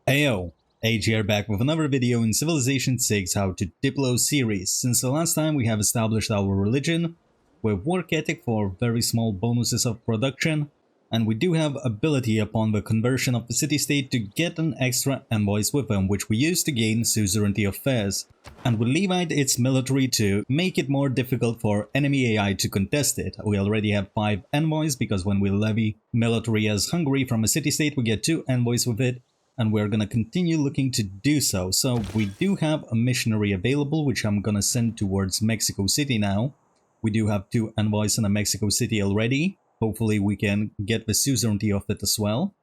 Ayo, Age here back with another video in Civilization 6 How to Diplo series. Since the last time we have established our religion, with work ethic for very small bonuses of production, and we do have ability upon the conversion of the city-state to get an extra envoys with them, which we use to gain suzerainty of Fez. And with Levite its military to make it more difficult for enemy AI to contest it. We already have 5 envoys because when we levy military as Hungary from a city-state we get 2 envoys with it. And we're gonna continue looking to do so. So we do have a missionary available, which I'm gonna send towards Mexico City now. We do have 2 envoys in a Mexico City already. Hopefully we can get the suzerainty of it as well.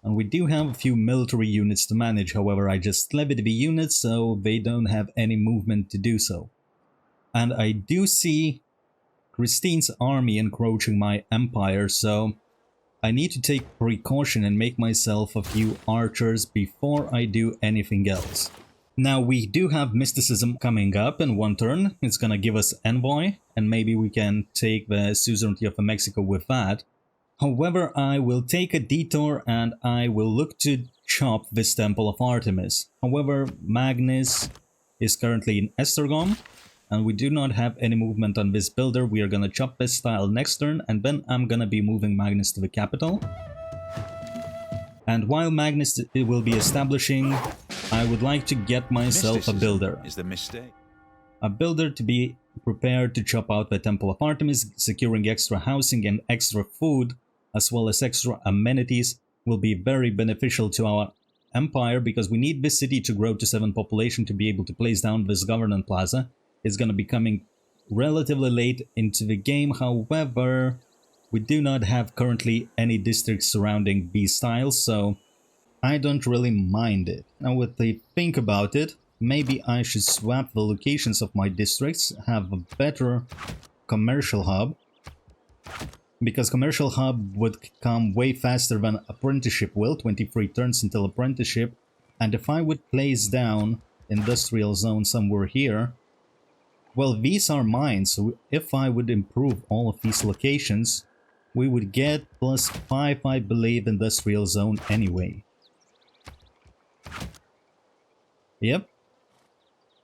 And we do have a few military units to manage, however I just levied the units so they don't have any movement to do so. And I do see Christine's army encroaching my empire, so I need to take precaution and make myself a few archers before I do anything else. Now we do have mysticism coming up in one turn. It's gonna give us envoy and maybe we can take the suzerainty of Mexico with that. However, I will take a detour and I will look to chop this Temple of Artemis. However, Magnus is currently in Esztergom. And we do not have any movement on this builder. We are gonna chop this tile next turn, and then I'm gonna be moving Magnus to the capital. And while Magnus will be establishing, I would like to get myself a builder. Is the mistake. A builder to be prepared to chop out the Temple of Artemis, securing extra housing and extra food, as well as extra amenities, will be very beneficial to our empire, because we need this city to grow to 7 population to be able to place down this government plaza. Is going to be coming relatively late into the game. However, we do not have currently any districts surrounding these tiles, so I don't really mind it. Now, if I think about it, maybe I should swap the locations of my districts, have a better commercial hub, because commercial hub would come way faster than apprenticeship will, 23 turns until apprenticeship, and if I would place down industrial zone somewhere here, well, these are mine, so if I would improve all of these locations, we would get +5, I believe, industrial zone anyway. Yep.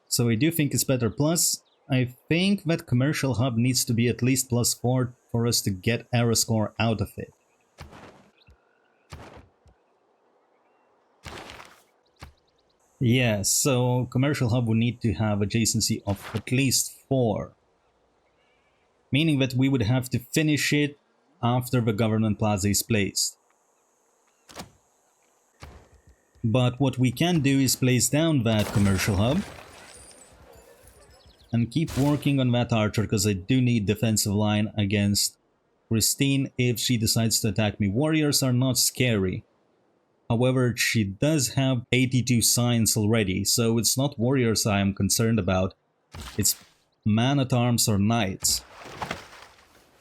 So I do think it's better. Plus, I think that commercial hub needs to be at least +4 for us to get error score out of it. Yeah, so commercial hub would need to have adjacency of at least 4. Meaning that we would have to finish it after the government plaza is placed. But what we can do is place down that commercial hub. And keep working on that archer, because I do need defensive line against Christine if she decides to attack me. Warriors are not scary. However, she does have 82 signs already, so it's not warriors I am concerned about. It's man-at-arms or knights.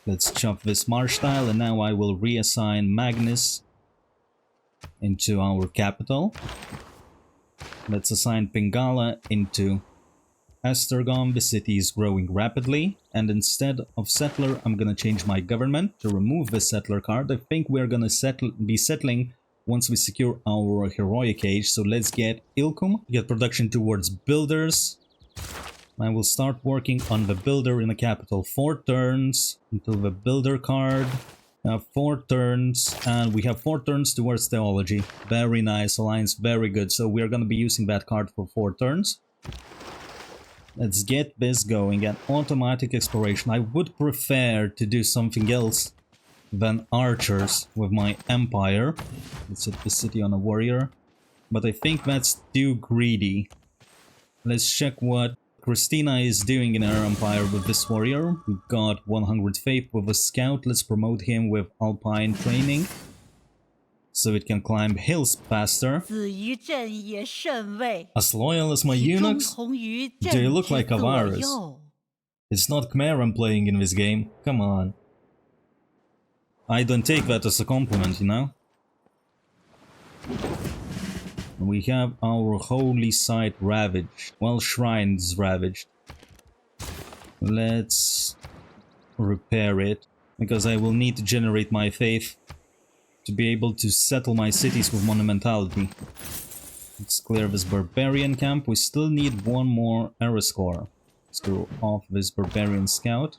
Let's chop this marsh tile, and now I will reassign Magnus into our capital. Let's assign Pingala into Esztergom. The city is growing rapidly, and instead of settler, I'm gonna change my government to remove the settler card. I think we're gonna be settling once we secure our heroic age. So let's get Ilkum, get production towards builders. I will start working on the builder in the capital. 4 turns until the builder card. 4 turns, and we have 4 turns towards theology. Very nice alliance, very good. So we're going to be using that card for 4 turns. Let's get this going. And automatic exploration. I would prefer to do something else than archers with my empire. Let's set the city on a warrior, but I think that's too greedy. Let's check what Christina is doing in her empire with this warrior. We got 100 faith with a scout. Let's promote him with alpine training so it can climb hills faster. As loyal as my eunuchs? They look like Avaris. It's not Khmer I'm playing in this game, come on. I don't take that as a compliment, you know? We have our holy site ravaged. Well, shrine is ravaged. Let's repair it, because I will need to generate my faith to be able to settle my cities with monumentality. Let's clear this barbarian camp. We still need one more era score. Let's go off this barbarian scout.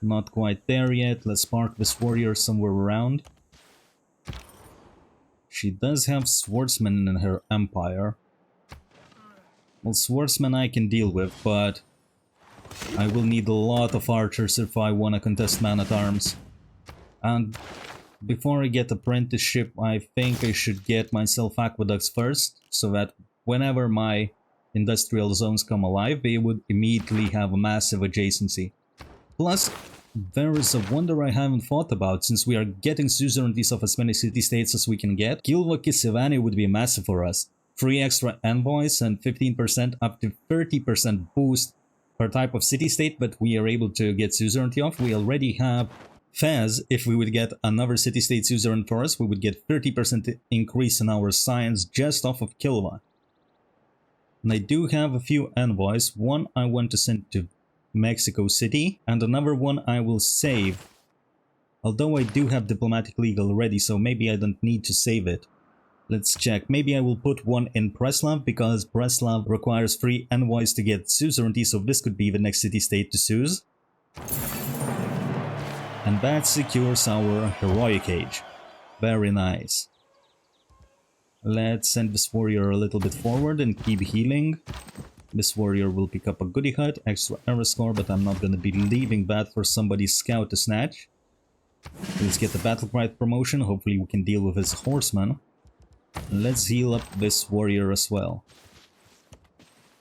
Not quite there yet. Let's park this warrior somewhere around. She does have swordsmen in her empire. Well, swordsmen I can deal with, but I will need a lot of archers if I want to contest man-at-arms. And before I get apprenticeship, I think I should get myself aqueducts first, so that whenever my industrial zones come alive, they would immediately have a massive adjacency. Plus, there is a wonder I haven't thought about. Since we are getting suzerainties of as many city-states as we can get, Kilva Kisivani would be massive for us. 3 extra envoys and 15% up to 30% boost per type of city-state, but we are able to get suzerainty off. We already have Fez. If we would get another city-state suzerain for us, we would get 30% increase in our science just off of Kilva. And I do have a few envoys. One I want to send to Mexico City, and another one I will save. Although I do have diplomatic league already, so maybe I don't need to save it. Let's check. Maybe I will put one in Preslav, because Preslav requires 3 envoys to get suzerainty, so this could be the next city-state to suz. And that secures our heroic age. Very nice. Let's send this warrior a little bit forward and keep healing. This warrior will pick up a goody hut, extra era score, but I'm not gonna be leaving that for somebody's scout to snatch. Let's get the battle pride promotion. Hopefully we can deal with his horseman. Let's heal up this warrior as well.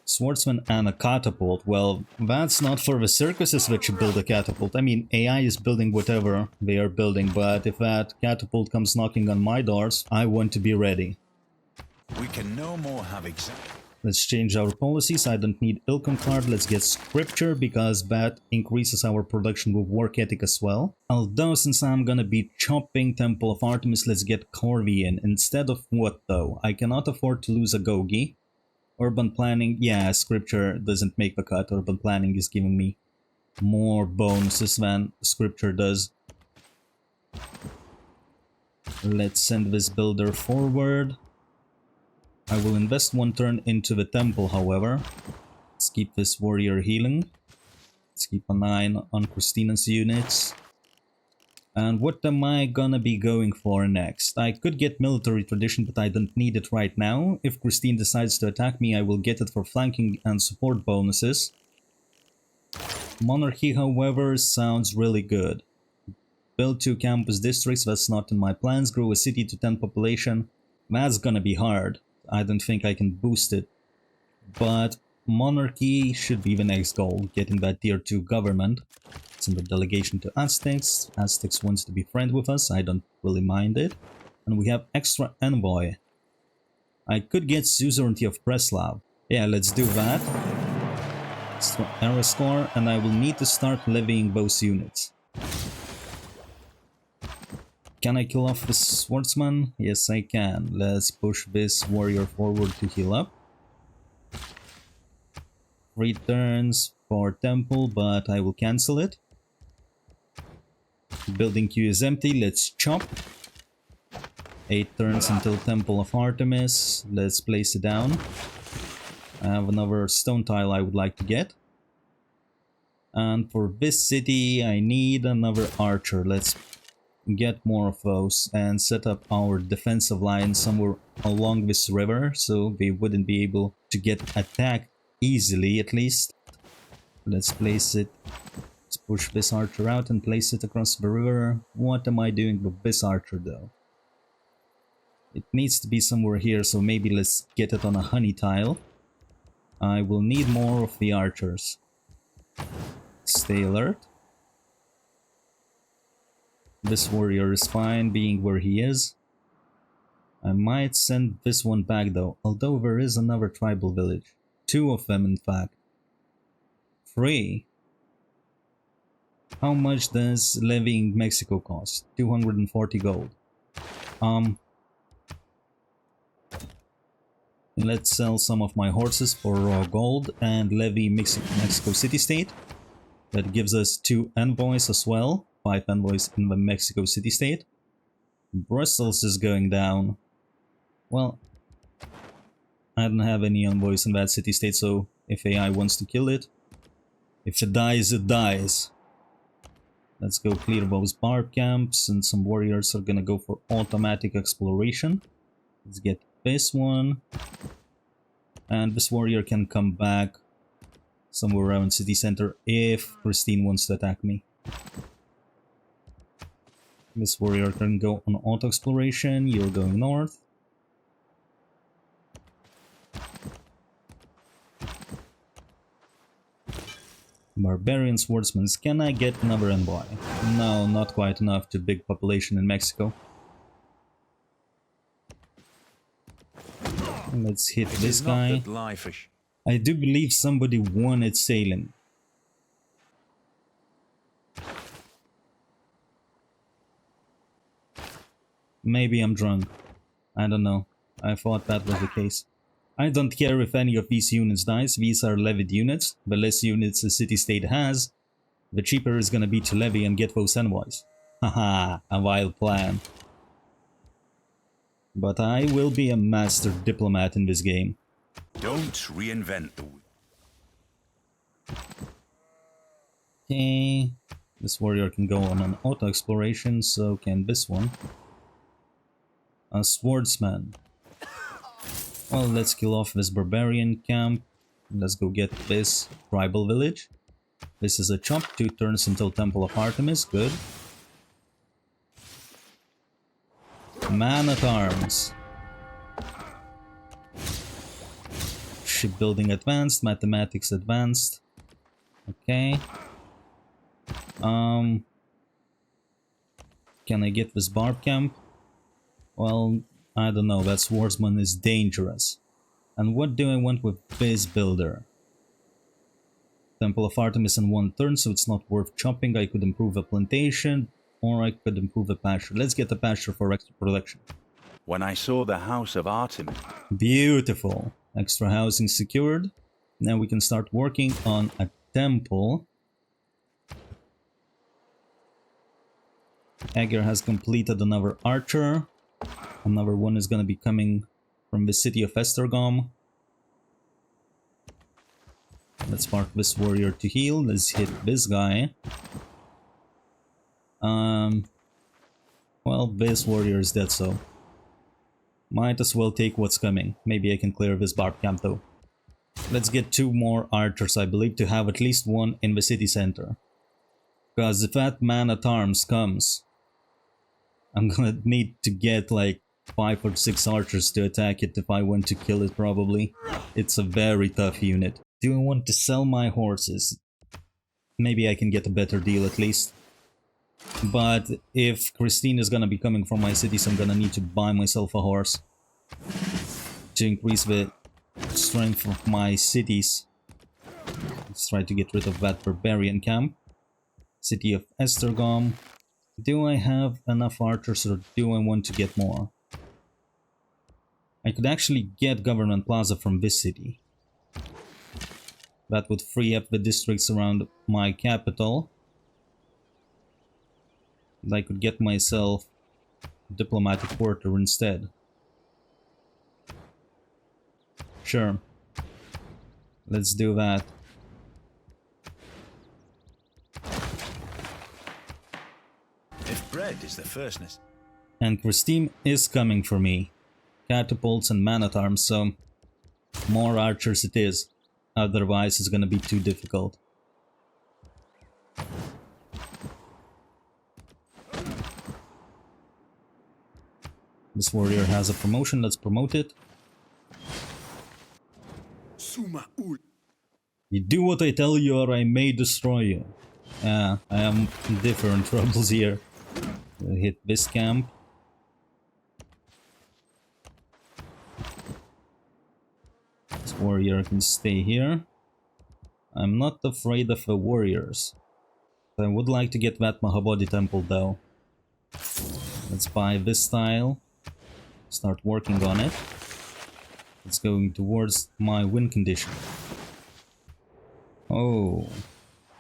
Swordsman and a catapult. Well, that's not for the circuses that you build a catapult. I mean, AI is building whatever they are building, but if that catapult comes knocking on my doors, I want to be ready. We can no more have Let's change our policies. I don't need Ilkon card. Let's get scripture, because that increases our production with work ethic as well. Although since I'm gonna be chopping Temple of Artemis, let's get Corvi in. Instead of what though? I cannot afford to lose a Gogi. Urban planning, yeah, scripture doesn't make the cut. Urban planning is giving me more bonuses than scripture does. Let's send this builder forward. I will invest 1 turn into the temple, however. Let's keep this warrior healing. Let's keep an eye on Christina's units. And what am I gonna be going for next? I could get military tradition, but I don't need it right now. If Christine decides to attack me, I will get it for flanking and support bonuses. Monarchy, however, sounds really good. Build 2 campus districts, that's not in my plans. Grow a city to 10 population. That's gonna be hard. I don't think I can boost it. But monarchy should be the next goal, getting that tier 2 government. It's in the delegation to Aztecs. Aztecs wants to be friend with us, I don't really mind it. And we have extra envoy. I could get suzerainty of Preslav. Yeah, let's do that. Extra era score, and I will need to start levying those units. Can I kill off the swordsman? Yes, I can. Let's push this warrior forward to heal up. 3 turns for temple, but I will cancel it. Building queue is empty. Let's chop. 8 turns until Temple of Artemis. Let's place it down. I have another stone tile I would like to get. And for this city, I need another archer. Let's get more of those and set up our defensive line somewhere along this river, so they wouldn't be able to get attacked easily, at least. Let's place it. Let's push this archer out and place it across the river. What am I doing with this archer though? It needs to be somewhere here, so maybe let's get it on a honey tile. I will need more of the archers. Stay alert. This warrior is fine being where he is. I might send this one back though, although there is another tribal village. 2 of them in fact. 3. How much does levying Mexico cost? 240 gold. Let's sell some of my horses for raw gold and levy Mexico city-state. That gives us 2 envoys as well. 5 envoys in the Mexico city-state. Brussels is going down. Well, I don't have any envoys in that city-state, so if AI wants to kill it, if it dies, it dies. Let's go clear those barb camps, and some warriors are gonna go for automatic exploration. Let's get this one. And this warrior can come back somewhere around city center if Christine wants to attack me. This warrior can go on auto exploration. You're going north. Barbarian swordsmen. Can I get another envoy? No, not quite enough to big population in Mexico. Let's hit this guy. I do believe somebody won at sailing. Maybe I'm drunk. I don't know. I thought that was the case. I don't care if any of these units dies. These are levied units. The less units a city-state has, the cheaper it's gonna be to levy and get those envoys. Haha, a wild plan. But I will be a master diplomat in this game. Don't reinvent the wheel. Okay. This warrior can go on an auto exploration, so can this one. A swordsman. Well, let's kill off this barbarian camp. Let's go get this tribal village. This is a chop, 2 turns until Temple of Artemis, good. Man-at-Arms. Shipbuilding advanced, mathematics advanced. Okay. Can I get this barb camp? Well, I don't know, that swordsman is dangerous. And what do I want with this builder? Temple of Artemis in 1 turn, so it's not worth chopping. I could improve a plantation, or I could improve a pasture. Let's get the pasture for extra production. When I saw the house of Artemis. Beautiful. Extra housing secured. Now we can start working on a temple. Aegir has completed another archer. Another one is gonna be coming from the city of Estergom. Let's mark this warrior to heal. Let's hit this guy. Well, this warrior is dead, so might as well take what's coming. Maybe I can clear this barb camp though. Let's get 2 more archers, I believe, to have at least one in the city center. Because if that man-at-arms comes, I'm gonna need to get like 5 or 6 archers to attack it if I want to kill it, probably. It's a very tough unit. Do I want to sell my horses? Maybe I can get a better deal at least. But if Christine is gonna be coming from my cities, I'm gonna need to buy myself a horse to increase the strength of my cities. Let's try to get rid of that barbarian camp. City of Estergom. Do I have enough archers, or do I want to get more? I could actually get Government Plaza from this city. That would free up the districts around my capital. And I could get myself a diplomatic quarter instead. Sure. Let's do that. If bread is the firstness. And Christine is coming for me. Catapults and man-at-arms, so more archers it is. Otherwise it's gonna be too difficult. This warrior has a promotion, let's promote it. You do what I tell you or I may destroy you. I am different troubles here. We'll hit this camp. This warrior can stay here. I'm not afraid of the warriors. I would like to get that Mahabodhi temple though. Let's buy this tile. Start working on it. It's going towards my win condition. Oh.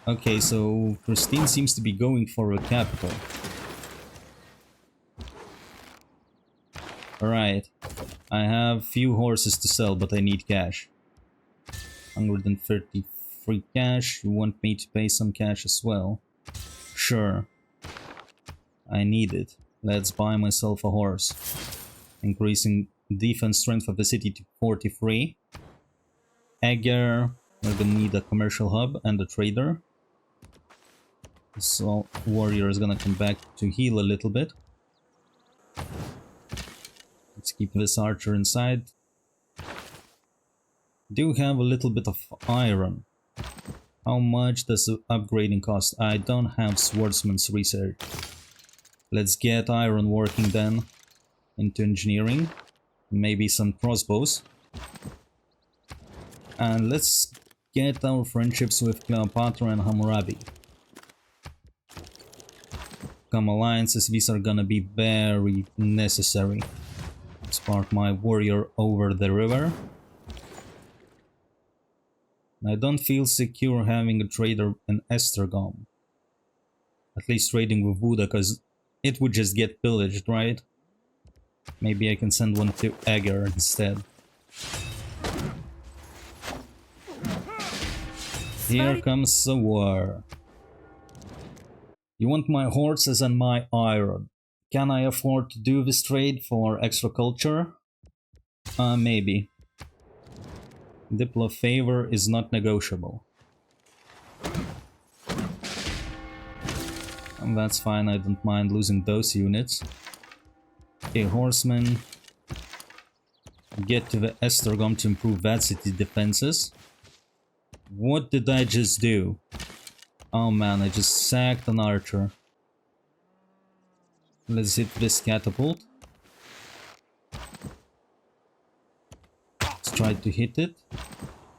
Okay, so Christine seems to be going for a capital. Alright. I have few horses to sell, but I need cash. 130 free cash. You want me to pay some cash as well? Sure. I need it. Let's buy myself a horse. Increasing defense strength of the city to 43. Egger. We're gonna need a commercial hub and a trader. So warrior is gonna come back to heal a little bit. Let's keep this archer inside. Do have a little bit of iron. How much does the upgrading cost? I don't have swordsman's research. Let's get iron working then into engineering. Maybe some crossbows. And let's get our friendships with Cleopatra and Hammurabi. Come alliances, these are gonna be very necessary. Let's park my warrior over the river. I don't feel secure having a trader in Estergom. At least trading with Buddha, because it would just get pillaged, right? Maybe I can send one to Egger instead. Here comes a war. You want my horses and my iron. Can I afford to do this trade for extra culture? Maybe. Diplo favor is not negotiable. And that's fine, I don't mind losing those units. Okay, horsemen. Get to the Estergom to improve that city defenses. What did I just do? Oh man, I just sacked an archer. Let's hit this catapult. Let's try to hit it.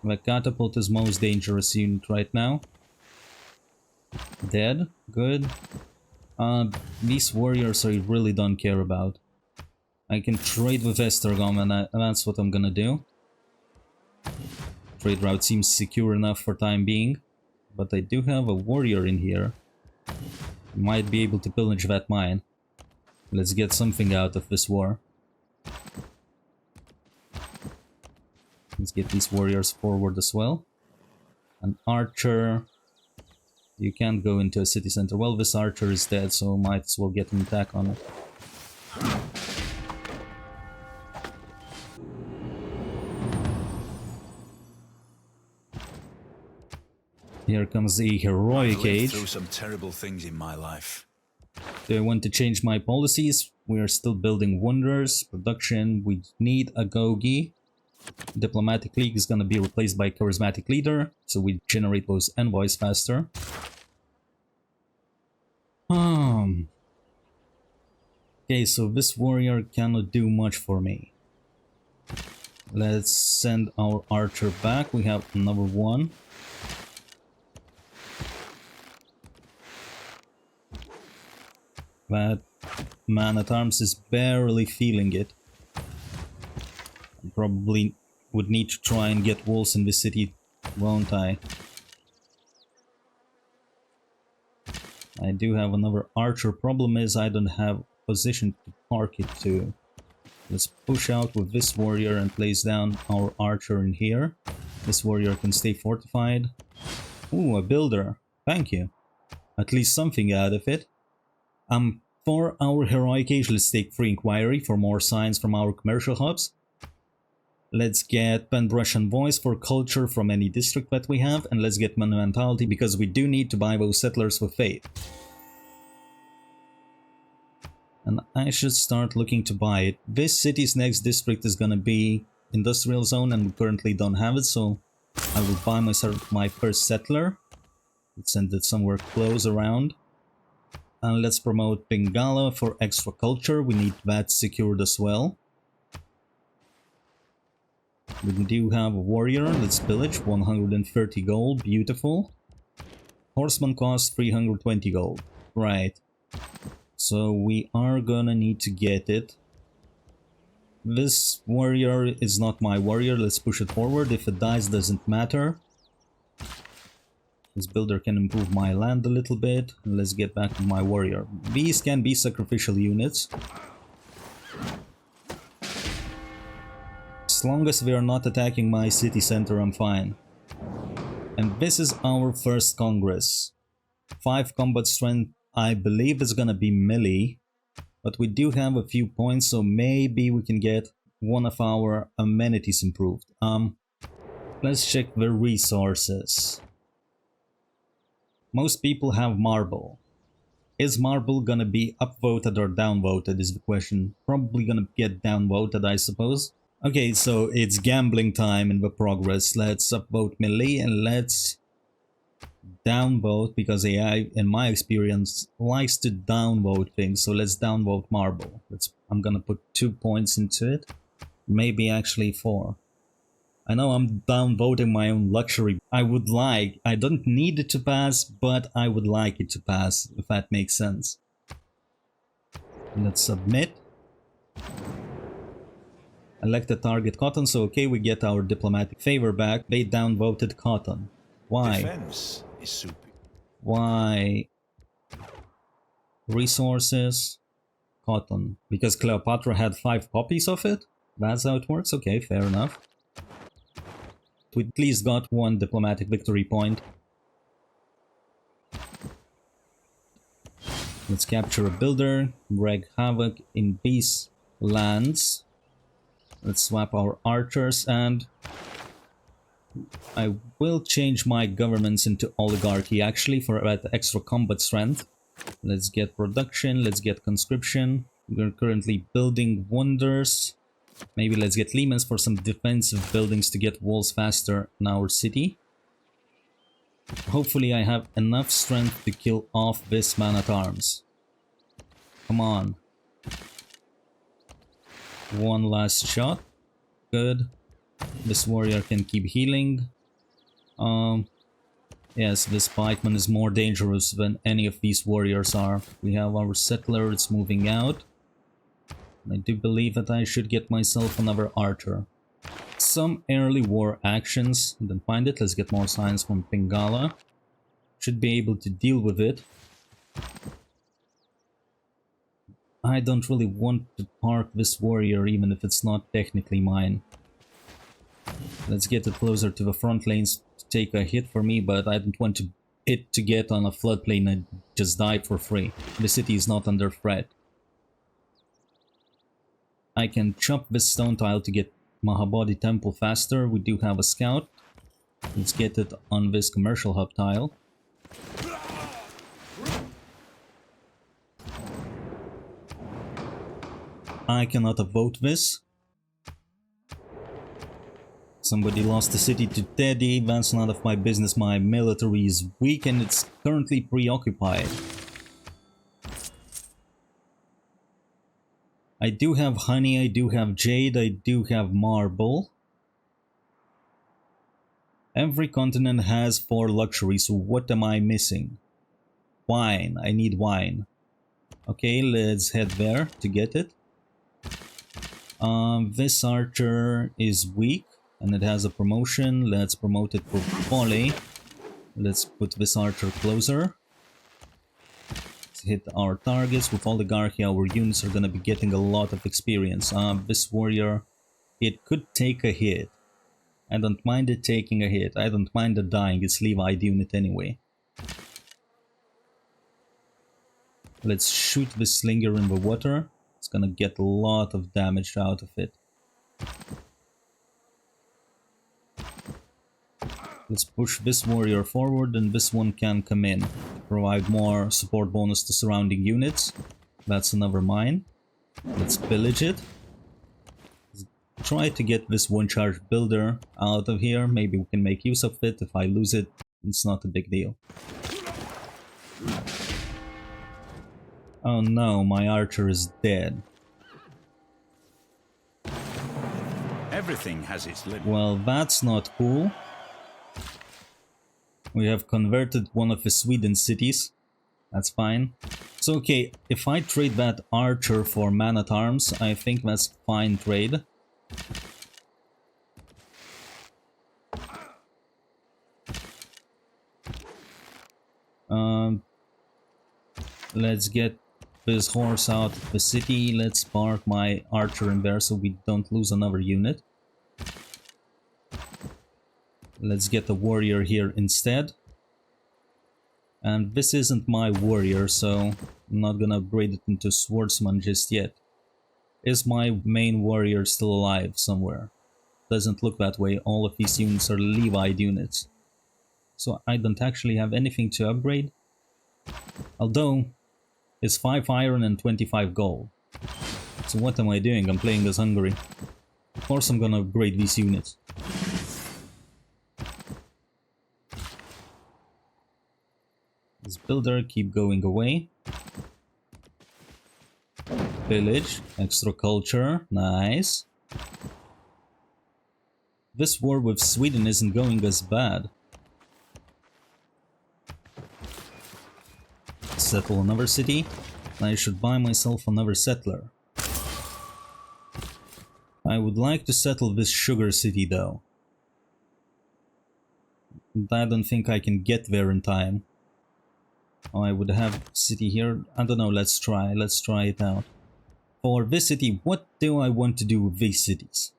The catapult is most dangerous unit right now. Dead. Good. These warriors I really don't care about. I can trade with Estergom and that's what I'm gonna do. Trade route seems secure enough for time being. But I do have a warrior in here. Might be able to pillage that mine. Let's get something out of this war. Let's get these warriors forward as well. An archer. You can't go into a city center. Well, this archer is dead, so might as well get an attack on it. Here comes the heroic age. Through some terrible things in my life. Do I want to change my policies? We are still building wonders. Production, we need a Gogi. Diplomatic League is gonna be replaced by Charismatic Leader, so we generate those envoys faster. Okay, so this warrior cannot do much for me. Let's send our archer back. We have another one. That man-at-arms is barely feeling it. I probably would need to try and get walls in the city, won't I? I do have another archer. Problem is I don't have position to park it to. Let's push out with this warrior and place down our archer in here. This warrior can stay fortified. Ooh, a builder. Thank you. At least something out of it. For our heroic age, let's take free inquiry for more signs from our commercial hubs. Let's get Penbrush and Voice for culture from any district that we have, and let's get monumentality because we do need to buy those settlers with faith. And I should start looking to buy it. This city's next district is gonna be industrial zone, and we currently don't have it, so I will buy myself my first settler. Let's send it somewhere close around. And let's promote Bengala for extra culture. We need that secured as well. We do have a warrior. Let's pillage. 130 gold. Beautiful. Horseman costs 320 gold. Right. So we are gonna need to get it. This warrior is not my warrior. Let's push it forward. If it dies, doesn't matter. This builder can improve my land a little bit. Let's get back to my warrior. These can be sacrificial units. As long as we are not attacking my city center, I'm fine. And this is our first Congress. 5 combat strength, I believe is gonna be melee. But we do have a few points, so maybe we can get one of our amenities improved. Let's check the resources. Most people have marble. Is marble gonna be upvoted or downvoted is the question. Probably gonna get downvoted, I suppose. Okay, so it's gambling time in the progress. Let's upvote melee and let's downvote, because AI, in my experience, likes to downvote things. So let's downvote marble. I'm gonna put 2 points into it. Maybe actually 4. I know I'm downvoting my own luxury. I don't need it to pass, but I would like it to pass, if that makes sense. Let's submit. Elect the target cotton, so okay, we get our diplomatic favor back. They downvoted cotton. Why? Defense is super. Why? Resources, cotton. Because Cleopatra had 5 copies of it? That's how it works? Okay, fair enough. We at least got 1 diplomatic victory point. Let's capture a builder, wreak havoc in these lands. Let's swap our archers, and I will change my governments into oligarchy actually for that extra combat strength. Let's get production, let's get conscription. We're currently building wonders. Maybe let's get Lehman's for some defensive buildings to get walls faster in our city. Hopefully I have enough strength to kill off this man-at-arms. Come on. 1 last shot. Good. This warrior can keep healing. Yes, this pikeman is more dangerous than any of these warriors are. We have our settler, it's moving out. I do believe that I should get myself another archer. Some early war actions. Didn't find it. Let's get more science from Pingala. Should be able to deal with it. I don't really want to park this warrior, even if it's not technically mine. Let's get it closer to the front lanes to take a hit for me, but I don't want it to get on a floodplain and just die for free. The city is not under threat. I can chop this stone tile to get Mahabodhi Temple faster. We do have a scout. Let's get it on this commercial hub tile. I cannot vote this. Somebody lost the city to Teddy. That's none of my business. My military is weak and it's currently preoccupied. I do have honey, I do have jade, I do have marble. Every continent has 4 luxuries, so what am I missing? Wine, I need wine. Okay, let's head there to get it. This archer is weak and it has a promotion. Let's promote it for volley. Let's put this archer closer. Hit our targets. With oligarchy, our units are gonna be getting a lot of experience. This warrior, it could take a hit. I don't mind it taking a hit. I don't mind it dying. It's Levi'd unit anyway. Let's shoot this slinger in the water. It's gonna get a lot of damage out of it. Let's push this warrior forward, and this one can come in to provide more support bonus to surrounding units. That's another mine. Let's pillage it. Let's try to get this one-charge builder out of here. Maybe we can make use of it. If I lose it, it's not a big deal. Oh no, my archer is dead. Everything has its limit. Well, that's not cool. We have converted one of the Sweden cities. That's fine. So okay, if I trade that archer for man-at-arms, I think that's fine trade. Let's get this horse out of the city. Let's park my archer in there so we don't lose another unit. Let's get the warrior here instead. And this isn't my warrior, so I'm not gonna upgrade it into swordsman just yet. Is my main warrior still alive somewhere? Doesn't look that way. All of these units are Levite units. So I don't actually have anything to upgrade. Although, it's 5 iron and 25 gold. So what am I doing? I'm playing as Hungary. Of course I'm gonna upgrade these units. This builder keep going away. Village, extra culture, nice. This war with Sweden isn't going as bad. Settle another city. I should buy myself another settler. I would like to settle this sugar city though. I don't think I can get there in time. I would have city here. I don't know, let's try it out. For this city, what do I want to do with these cities?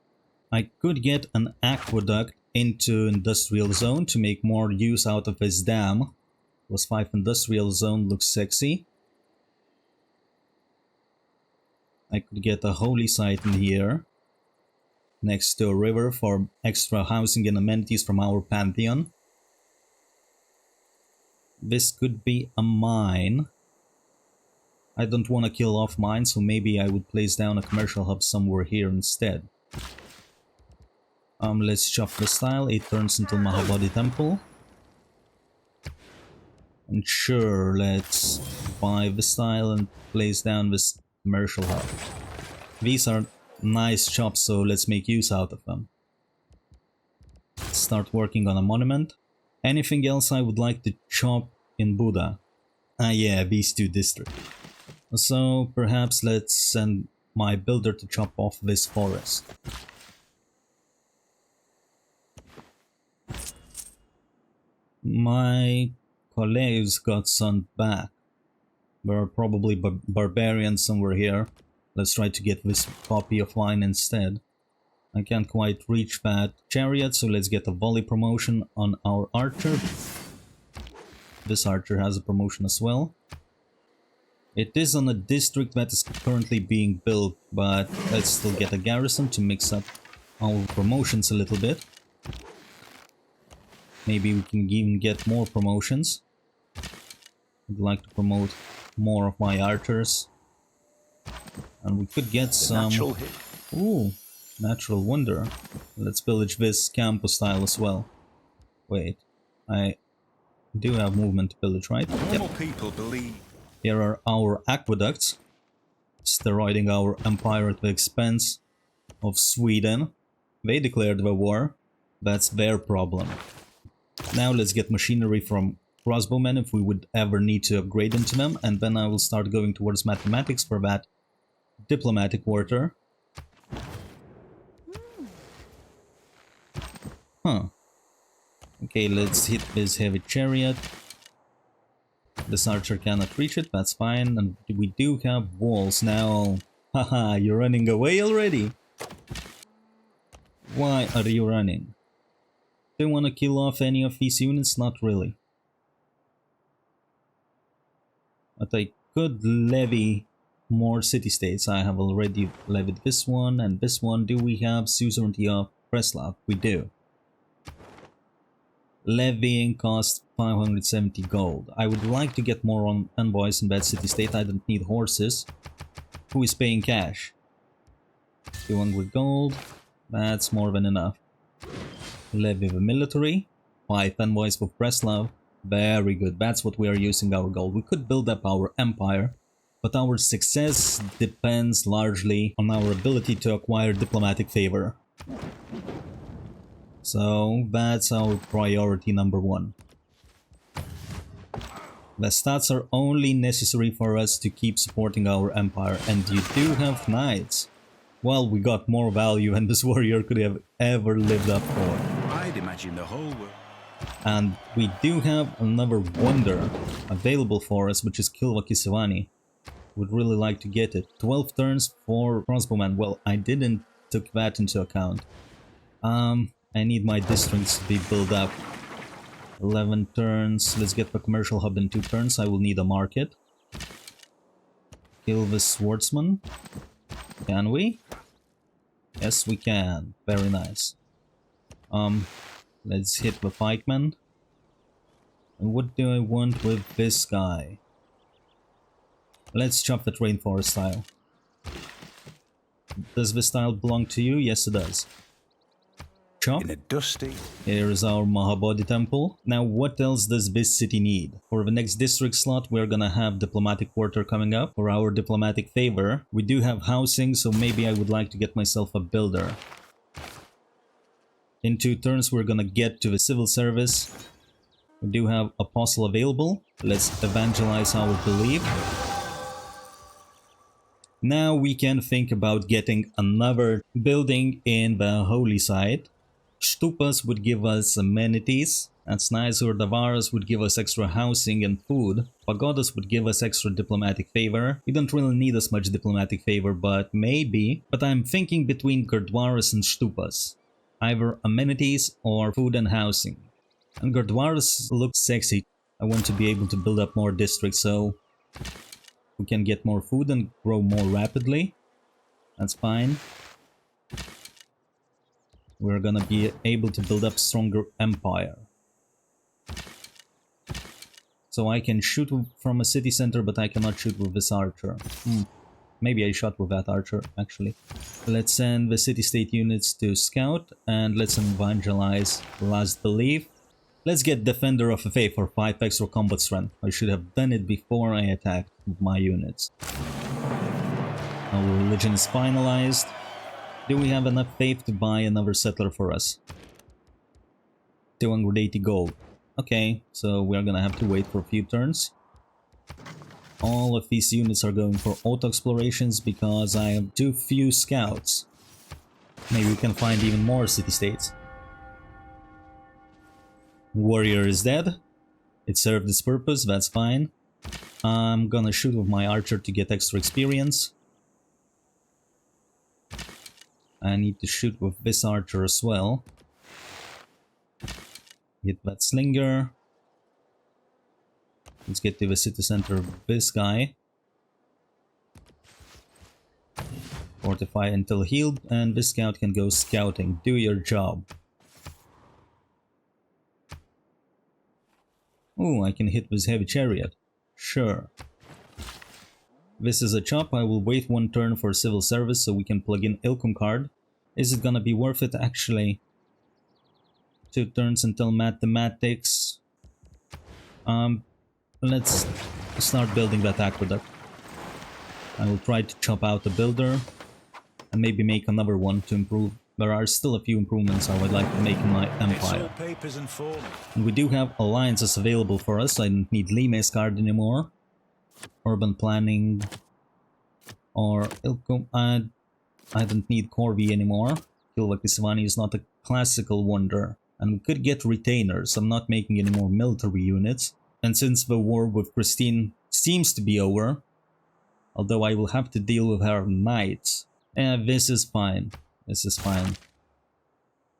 I could get an aqueduct into industrial zone to make more use out of this dam. +5 industrial zone looks sexy. I could get a holy site in here, next to a river for extra housing and amenities from our pantheon. This could be a mine. I don't want to kill off mines, so maybe I would place down a commercial hub somewhere here instead. Let's chop the style. 8 turns until Mahabodhi Temple. And sure, let's buy the style and place down this commercial hub. These are nice chops, so let's make use out of them. Start working on a monument. Anything else I would like to chop in Buddha? Ah yeah, these 2 districts. So perhaps let's send my builder to chop off this forest. My colleagues got sent back. There are probably barbarians somewhere here. Let's try to get this copy of mine instead. I can't quite reach that chariot, so let's get a volley promotion on our archer. This archer has a promotion as well. It is on a district that is currently being built, but let's still get a garrison to mix up our promotions a little bit. Maybe we can even get more promotions. I'd like to promote more of my archers. And we could get some... Ooh, natural wonder. Let's pillage this campus style as well. Wait, I do have movement to pillage, right? Yep. People believe. Here are our aqueducts, steroiding our empire at the expense of Sweden. They declared the war. That's their problem. Now let's get machinery from crossbowmen if we would ever need to upgrade into them, and then I will start going towards mathematics for that diplomatic quarter. Huh. Okay, let's hit this heavy chariot. This archer cannot reach it, that's fine, and we do have walls now. Haha, you're running away already? Why are you running? Do you want to kill off any of these units? Not really. But I could levy more city-states. I have already levied this one and this one. Do we have suzerainty of Preslav? We do. Levying costs 570 gold. I would like to get more on envoys in that city-state. I don't need horses. Who is paying cash? 200 gold. That's more than enough. Levy the military. 5 envoys for Preslav. Very good. That's what we are using our gold. We could build up our empire, but our success depends largely on our ability to acquire diplomatic favor. So that's our priority number 1. The stats are only necessary for us to keep supporting our empire, and you do have knights. Well, we got more value than this warrior could have ever lived up for. I'd imagine the whole world. And we do have another wonder available for us, which is Kilva Kisivani. Would really like to get it. 12 turns for crossbowman. Well, I didn't took that into account. I need my districts to be built up. 11 turns. Let's get the commercial hub in 2 turns. I will need a market. Kill the swordsman. Can we? Yes, we can. Very nice. Let's hit the pikeman. And what do I want with this guy? Let's chop that rainforest tile. Does this tile belong to you? Yes, it does. Chop. In a dusty. Here is our Mahabodhi temple. Now, what else does this city need? For the next district slot, we're gonna have diplomatic quarter coming up. For our diplomatic favor, we do have housing, so maybe I would like to get myself a builder. In 2 turns, we're gonna get to the civil service. We do have apostle available. Let's evangelize our belief. Now we can think about getting another building in the holy site. Stupas would give us amenities. That's nice. Urdavaras would give us extra housing and food. Pagodas would give us extra diplomatic favor. We don't really need as much diplomatic favor, but maybe. But I'm thinking between Gurdwaras and Stupas. Either amenities or food and housing. And Gurdwaras look sexy. I want to be able to build up more districts so we can get more food and grow more rapidly. That's fine. We're gonna be able to build up stronger empire. So I can shoot from a city center, but I cannot shoot with this archer. Maybe I shot with that archer, actually. Let's send the city-state units to scout, and let's evangelize last belief. Let's get Defender of the Faith for 5 extra combat strength. I should have done it before I attacked with my units. Our religion is finalized. Do we have enough faith to buy another settler for us? 280 gold. Okay, so we're gonna have to wait for a few turns. All of these units are going for auto-explorations because I have too few scouts. Maybe we can find even more city-states. Warrior is dead. It served its purpose, that's fine. I'm gonna shoot with my archer to get extra experience. I need to shoot with this archer as well. Hit that slinger. Let's get to the city center of this guy. Fortify until healed, and this scout can go scouting. Do your job. Oh, I can hit with heavy chariot. Sure. This is a chop. I will wait 1 turn for civil service so we can plug in Ilkum card. Is it gonna be worth it? Actually, 2 turns until mathematics. Let's start building that aqueduct. I will try to chop out the builder and maybe make another one to improve. There are still a few improvements I would like to make in my empire. And we do have alliances available for us. I don't need Lime's card anymore. Urban planning or Ilkum. I don't need Corvi anymore. Kilvakisvani is not a classical wonder. And we could get retainers. I'm not making any more military units. And since the war with Christine seems to be over, although I will have to deal with her knights, this is fine. This is fine.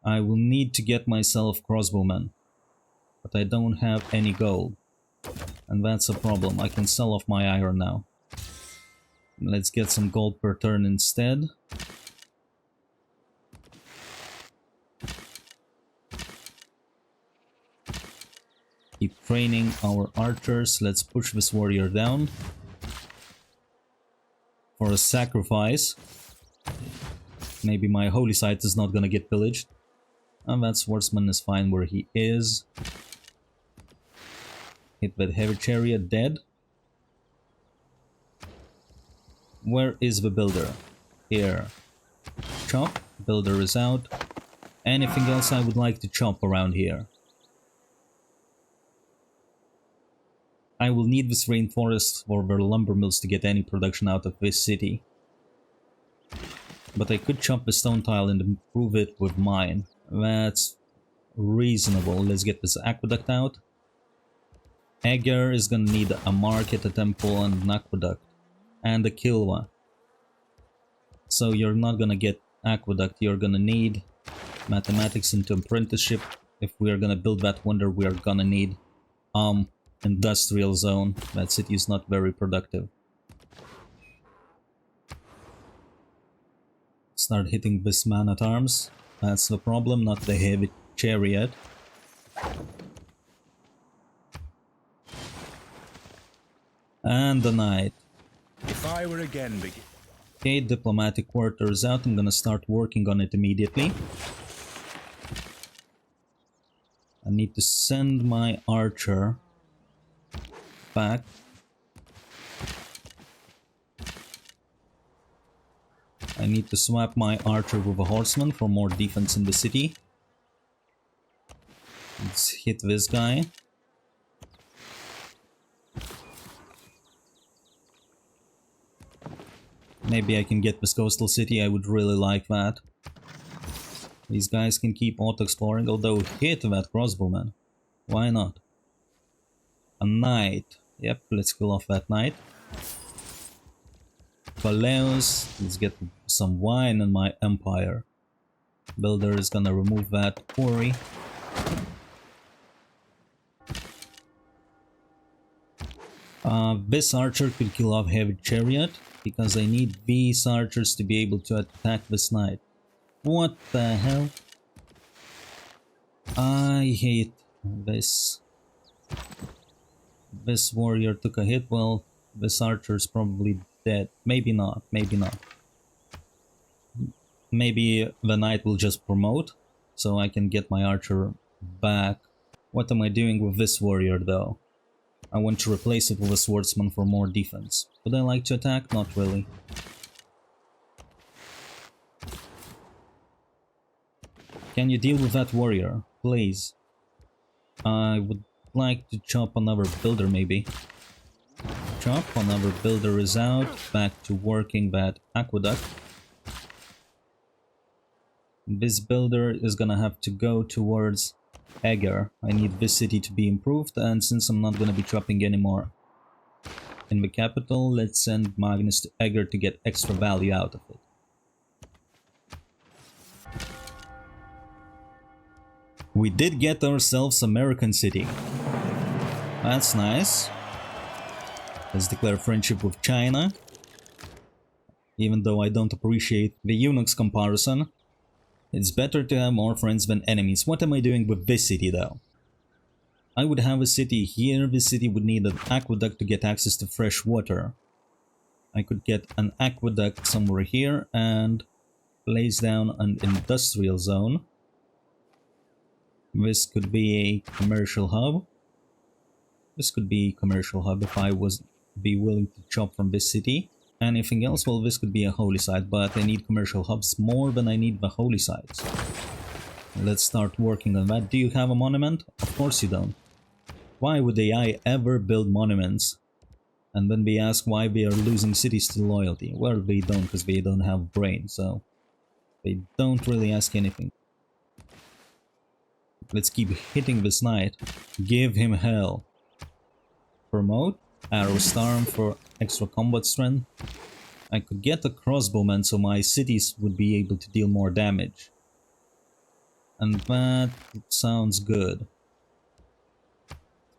I will need to get myself crossbowmen, but I don't have any gold. And that's a problem. I can sell off my iron now. Let's get some gold per turn instead. Keep training our archers. Let's push this warrior down for a sacrifice. Maybe my holy site is not gonna get pillaged. And that swordsman is fine where he is. Hit that heavy chariot, dead. Where is the builder? Here. Chop. Builder is out. Anything else I would like to chop around here? I will need this rainforest for the lumber mills to get any production out of this city. But I could chop the stone tile and improve it with mine. That's reasonable. Let's get this aqueduct out. Eger is gonna need a market, a temple, and an aqueduct. And a kilwa. So you're not gonna get aqueduct, you're gonna need mathematics into apprenticeship. If we are gonna build that wonder, we are gonna need industrial zone. That city is not very productive. Start hitting this man at arms. That's the problem, not the heavy chariot. And the knight. If I were again Okay, diplomatic quarters out. I'm gonna start working on it immediately. I need to send my archer back. I need to swap my archer with a horseman for more defense in the city. Let's hit this guy. Maybe I can get this coastal city, I would really like that. These guys can keep auto-exploring, although hit that crossbowman. Why not? A knight. Yep, let's kill off that knight. Coleus, let's get some wine in my empire. Builder is gonna remove that quarry. This archer could kill off heavy chariot, because I need these archers to be able to attack this knight. What the hell? I hate this. This warrior took a hit. Well, this archer's probably dead. Maybe not, maybe not. Maybe the knight will just promote, so I can get my archer back. What am I doing with this warrior though? I want to replace it with a swordsman for more defense. Would I like to attack? Not really. Can you deal with that warrior? Please. I would like to chop another builder maybe. Chop, another builder is out. Back to working that aqueduct. This builder is gonna have to go towards Eger. I need this city to be improved, and since I'm not gonna be chopping anymore in the capital, let's send Magnus to Eger to get extra value out of it. We did get ourselves American city. That's nice. Let's declare friendship with China. Even though I don't appreciate the eunuchs comparison. It's better to have more friends than enemies. What am I doing with this city though? I would have a city here. This city would need an aqueduct to get access to fresh water. I could get an aqueduct somewhere here and place down an industrial zone. This could be a commercial hub. This could be a commercial hub if I was be willing to chop from this city. Anything else? Well, this could be a holy site, but I need commercial hubs more than I need the holy sites. Let's start working on that. Do you have a monument? Of course you don't. Why would AI ever build monuments? And then we ask why we are losing cities to loyalty. Well, they don't, because they don't have brain, so they don't really ask anything. Let's keep hitting this knight. Give him hell. Promote. Arrow Storm for extra combat strength. I could get a crossbowman so my cities would be able to deal more damage. And that sounds good.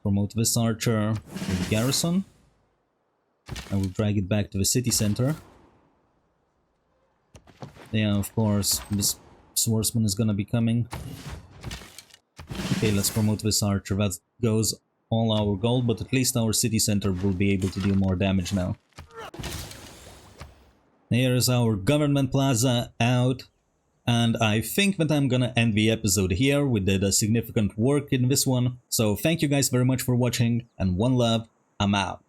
Promote this archer with garrison. I will drag it back to the city center. Yeah, of course, this swordsman is gonna be coming. Okay, let's promote this archer. That goes all our gold, but at least our city center will be able to deal more damage now. Here is our government plaza out, and I think that I'm gonna end the episode here. We did a significant work in this one, so thank you guys very much for watching, and one love, I'm out.